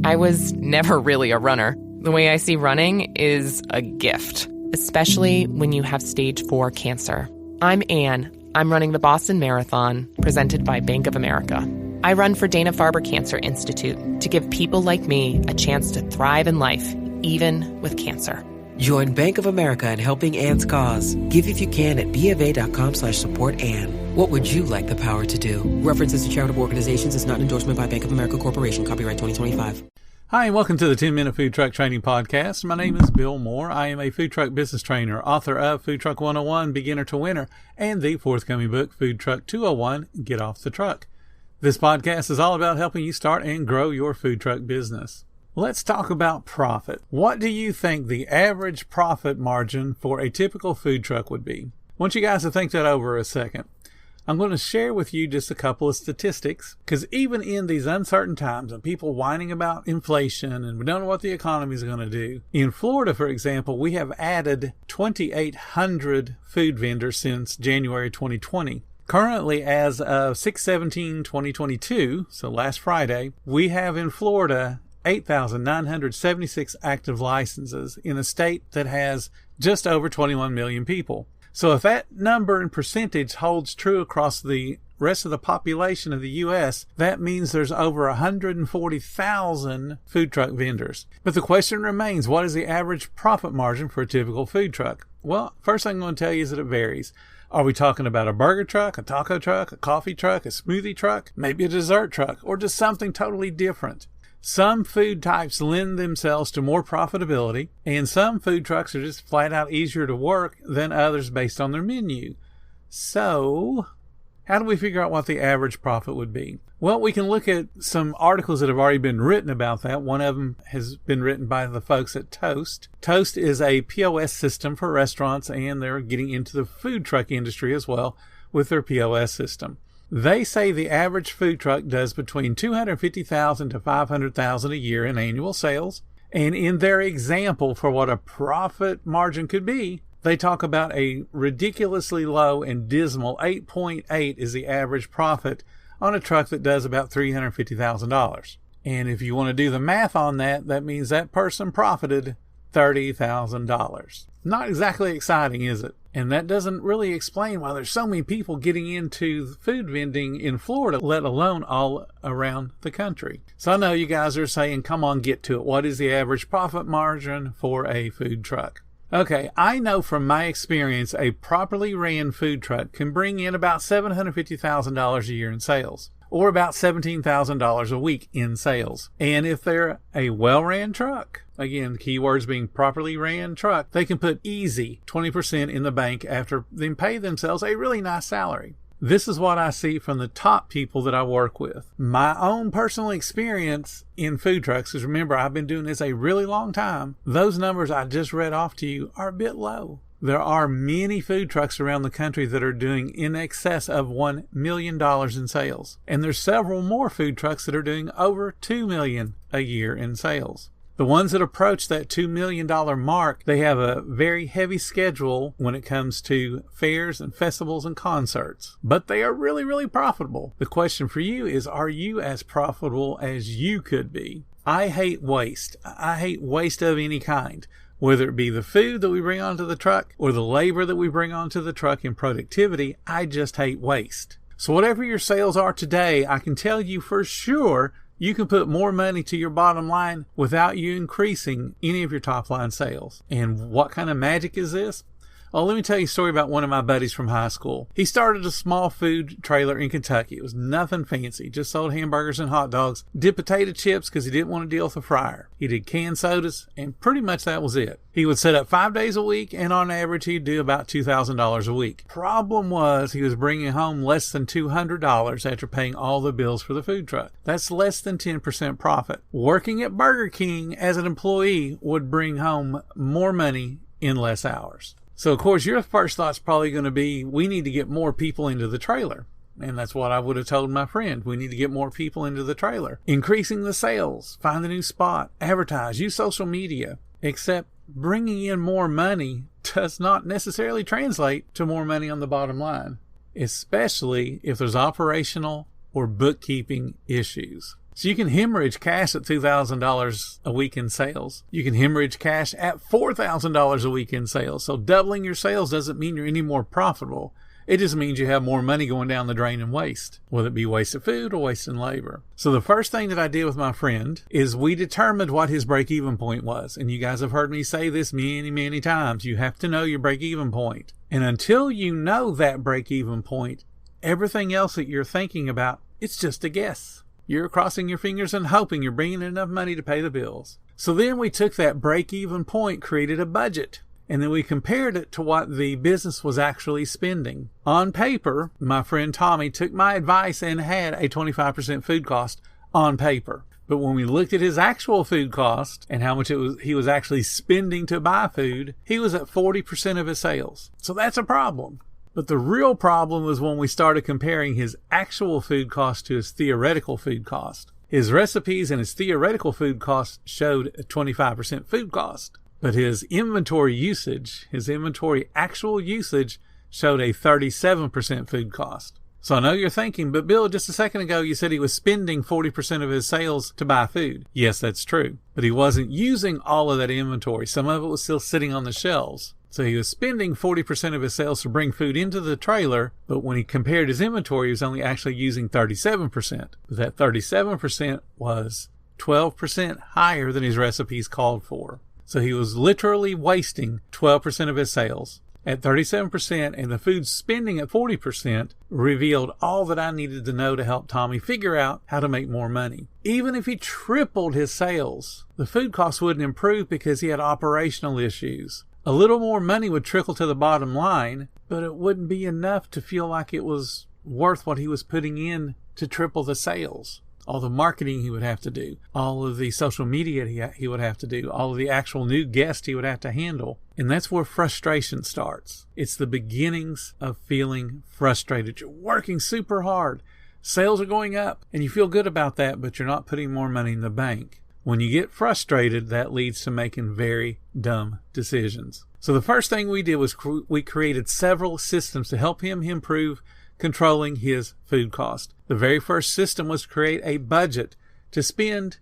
I was never really a runner. The way I see running is a gift, especially when you have stage 4 cancer. I'm Anne. I'm running the Boston Marathon, presented by Bank of America. I run for Dana-Farber Cancer Institute to give people like me a chance to thrive in life, even with cancer. Join Bank of America in helping Anne's cause. Give if you can at BofA.com/supportAnne. What would you like the power to do? References to charitable organizations is not an endorsement by Bank of America Corporation. Copyright 2025. Hi, and welcome to the 10-Minute Food Truck Training Podcast. My name is Bill Moore. I am a food truck business trainer, author of Food Truck 101, Beginner to Winner, and the forthcoming book, Food Truck 201, Get Off the Truck. This podcast is all about helping you start and grow your food truck business. Let's talk about profit. What do you think the average profit margin for a typical food truck would be? I want you guys to think that over a second. I'm going to share with you just a couple of statistics, because even in these uncertain times and people whining about inflation and we don't know what the economy is going to do, in Florida, for example, we have added 2,800 food vendors since January 2020. Currently, as of 6/17/2022, so last Friday, we have in Florida 8,976 active licenses in a state that has just over 21 million people. So if that number and percentage holds true across the rest of the population of the U.S., that means there's over 140,000 food truck vendors. But the question remains, what is the average profit margin for a typical food truck? Well, first thing I'm going to tell you is that it varies. Are we talking about a burger truck, a taco truck, a coffee truck, a smoothie truck, maybe a dessert truck, or just something totally different? Some food types lend themselves to more profitability, and some food trucks are just flat out easier to work than others based on their menu. So, how do we figure out what the average profit would be? Well, we can look at some articles that have already been written about that. One of them has been written by the folks at Toast. Toast is a POS system for restaurants, and they're getting into the food truck industry as well with their POS system. They say the average food truck does between $250,000 to $500,000 a year in annual sales. And in their example for what a profit margin could be, they talk about a ridiculously low and dismal 8.8 is the average profit on a truck that does about $350,000. And if you want to do the math on that, that means that person profited $30,000. Not exactly exciting, is it? And that doesn't really explain why there's so many people getting into food vending in Florida, let alone all around the country. So I know you guys are saying, come on, get to it. What is the average profit margin for a food truck? Okay, I know from my experience, a properly ran food truck can bring in about $750,000 a year in sales, or about $17,000 a week in sales. And if they're a well-ran truck, again, keywords being properly ran truck, they can put easy 20% in the bank after then pay themselves a really nice salary. This is what I see from the top people that I work with. My own personal experience in food trucks, because remember, I've been doing this a really long time, those numbers I just read off to you are a bit low. There are many food trucks around the country that are doing in excess of $1 million in sales. And there's several more food trucks that are doing over $2 million a year in sales. The ones that approach that $2 million mark, they have a very heavy schedule when it comes to fairs and festivals and concerts. But they are really, really profitable. The question for you is, are you as profitable as you could be? I hate waste. I hate waste of any kind. Whether it be the food that we bring onto the truck or the labor that we bring onto the truck in productivity, I just hate waste. So whatever your sales are today, I can tell you for sure you can put more money to your bottom line without you increasing any of your top line sales. And what kind of magic is this? Oh, let me tell you a story about one of my buddies from high school. He started a small food trailer in Kentucky. It was nothing fancy, just sold hamburgers and hot dogs, did potato chips because he didn't want to deal with the fryer. He did canned sodas, and pretty much that was it. He would set up 5 days a week, and on average, he'd do about $2,000 a week. Problem was, he was bringing home less than $200 after paying all the bills for the food truck. That's less than 10% profit. Working at Burger King as an employee would bring home more money in less hours. So, of course, your first thought's probably going to be, we need to get more people into the trailer. And that's what I would have told my friend. We need to get more people into the trailer. Increasing the sales, find a new spot, advertise, use social media. Except bringing in more money does not necessarily translate to more money on the bottom line, especially if there's operational or bookkeeping issues. So you can hemorrhage cash at $2,000 a week in sales. You can hemorrhage cash at $4,000 a week in sales. So doubling your sales doesn't mean you're any more profitable. It just means you have more money going down the drain in waste, whether it be wasted food or wasted labor. So the first thing that I did with my friend is we determined what his break-even point was. And you guys have heard me say this many, many times. You have to know your break-even point. And until you know that break-even point, everything else that you're thinking about, it's just a guess. You're crossing your fingers and hoping you're bringing enough money to pay the bills. So then we took that break-even point, created a budget. And then we compared it to what the business was actually spending. On paper, my friend Tommy took my advice and had a 25% food cost on paper. But when we looked at his actual food cost and how much he was actually spending to buy food, he was at 40% of his sales. So that's a problem. But the real problem was when we started comparing his actual food cost to his theoretical food cost. His recipes and his theoretical food cost showed a 25% food cost. But his inventory usage, his inventory actual usage showed a 37% food cost. So I know you're thinking, but Bill, just a second ago, you said he was spending 40% of his sales to buy food. Yes, that's true. But he wasn't using all of that inventory. Some of it was still sitting on the shelves. So he was spending 40% of his sales to bring food into the trailer, but when he compared his inventory, he was only actually using 37%. That 37% was 12% higher than his recipes called for. So he was literally wasting 12% of his sales. At 37% and the food spending at 40% revealed all that I needed to know to help Tommy figure out how to make more money. Even if he tripled his sales, the food costs wouldn't improve because he had operational issues. A little more money would trickle to the bottom line, but it wouldn't be enough to feel like it was worth what he was putting in to triple the sales. All the marketing he would have to do, all of the social media he would have to do, all of the actual new guests he would have to handle. And that's where frustration starts. It's the beginnings of feeling frustrated. You're working super hard. Sales are going up and you feel good about that, but you're not putting more money in the bank. When you get frustrated, that leads to making very dumb decisions. So the first thing we did was we created several systems to help him improve controlling his food cost. The very first system was to create a budget to spend.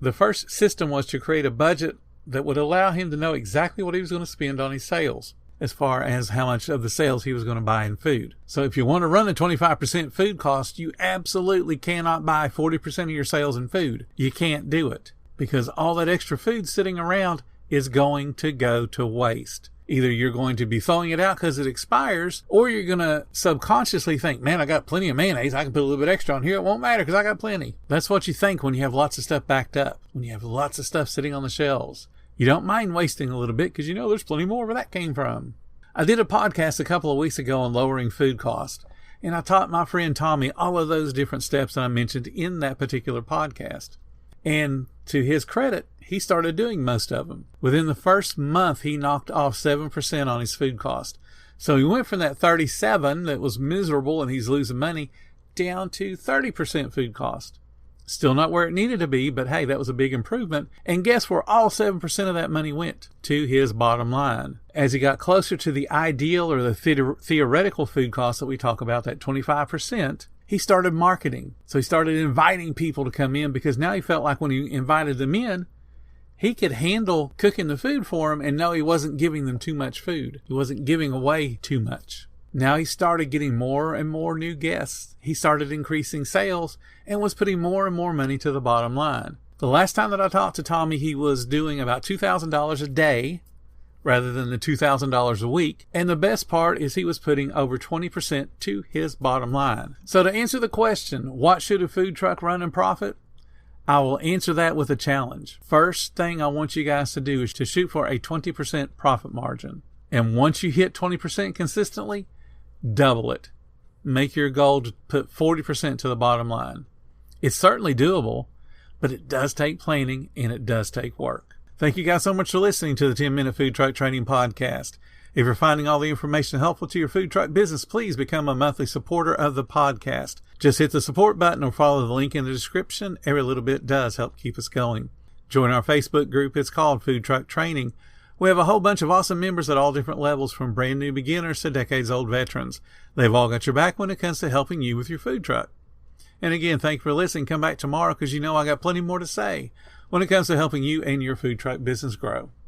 The first system was to create a budget that would allow him to know exactly what he was going to spend on his sales as far as how much of the sales he was going to buy in food. So if you want to run a 25% food cost, you absolutely cannot buy 40% of your sales in food. You can't do it because all that extra food sitting around is going to go to waste. Either you're going to be throwing it out because it expires, or you're going to subconsciously think, man, I got plenty of mayonnaise. I can put a little bit extra on here. It won't matter because I got plenty. That's what you think when you have lots of stuff backed up, when you have lots of stuff sitting on the shelves. You don't mind wasting a little bit because you know there's plenty more where that came from. I did a podcast a couple of weeks ago on lowering food cost, and I taught my friend Tommy all of those different steps that I mentioned in that particular podcast. And to his credit, he started doing most of them. Within the first month, he knocked off 7% on his food cost. So he went from that 37 that was miserable and he's losing money down to 30% food cost. Still not where it needed to be, but hey, that was a big improvement. And guess where all 7% of that money went? To his bottom line. As he got closer to the ideal or the theoretical food cost that we talk about, that 25%, he started marketing. So he started inviting people to come in because now he felt like when he invited them in, he could handle cooking the food for them and know he wasn't giving them too much food. He wasn't giving away too much. Now he started getting more and more new guests. He started increasing sales and was putting more and more money to the bottom line. The last time that I talked to Tommy, he was doing about $2,000 a day rather than the $2,000 a week. And the best part is he was putting over 20% to his bottom line. So to answer the question, what should a food truck run and profit? I will answer that with a challenge. First thing I want you guys to do is to shoot for a 20% profit margin. And once you hit 20% consistently, double it. Make your goal to put 40% to the bottom line. It's certainly doable, but it does take planning and it does take work. Thank you guys so much for listening to the 10-Minute Food Truck Training Podcast. If you're finding all the information helpful to your food truck business, please become a monthly supporter of the podcast. Just hit the support button or follow the link in the description. Every little bit does help keep us going. Join our Facebook group. It's called Food Truck Training. We have a whole bunch of awesome members at all different levels, from brand new beginners to decades-old veterans. They've all got your back when it comes to helping you with your food truck. And again, thank you for listening. Come back tomorrow because you know I got plenty more to say when it comes to helping you and your food truck business grow.